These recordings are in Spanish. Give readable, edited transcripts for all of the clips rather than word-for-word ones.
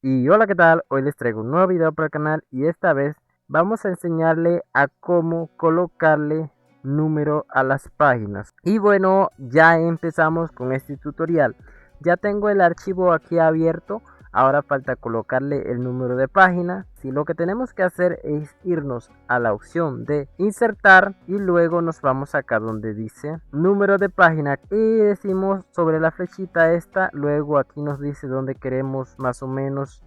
Y hola, ¿qué tal? Hoy les traigo un nuevo video para el canal y esta vez vamos a enseñarle a cómo colocarle número a las páginas. Y bueno, ya empezamos con este tutorial. Ya tengo el archivo aquí abierto. Ahora falta colocarle el número de página. Si lo que tenemos que hacer es irnos a la opción de insertar y luego nos vamos acá donde dice número de página y decimos sobre la flechita esta. Luego aquí nos dice dónde queremos más o menos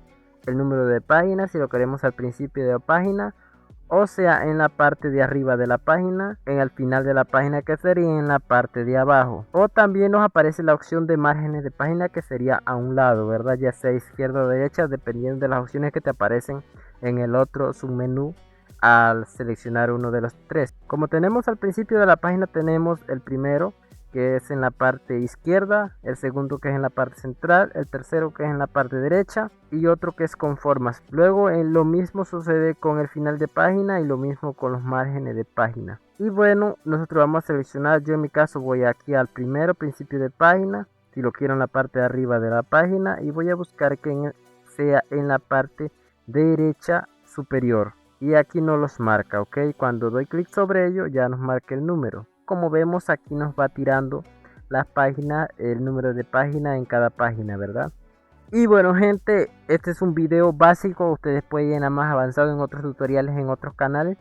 el número de página, si lo queremos al principio de la página, o sea en la parte de arriba de la página, en el final de la página que sería en la parte de abajo, o también nos aparece la opción de márgenes de página que sería a un lado, verdad, ya sea izquierda o derecha dependiendo de las opciones que te aparecen en el otro submenú al seleccionar uno de los tres. Como tenemos al principio de la página, tenemos el primero que es en la parte izquierda, el segundo que es en la parte central, el tercero que es en la parte derecha y otro que es con formas. Luego lo mismo sucede con el final de página y lo mismo con los márgenes de página. Y bueno, nosotros vamos a seleccionar, yo en mi caso voy aquí al primero, principio de página, si lo quiero en la parte de arriba de la página, y voy a buscar que sea en la parte derecha superior. Y aquí no los marca, ok, cuando doy clic sobre ello ya nos marca el número. Como vemos aquí nos va tirando las páginas, el número de página en cada página, ¿verdad? Y bueno gente, este es un video básico, ustedes pueden ir a más avanzado en otros tutoriales en otros canales,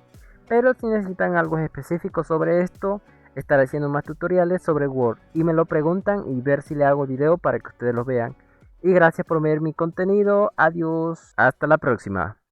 pero si necesitan algo específico sobre esto, estaré haciendo más tutoriales sobre Word y me lo preguntan y ver si le hago video para que ustedes lo vean. Y gracias por ver mi contenido, adiós, hasta la próxima.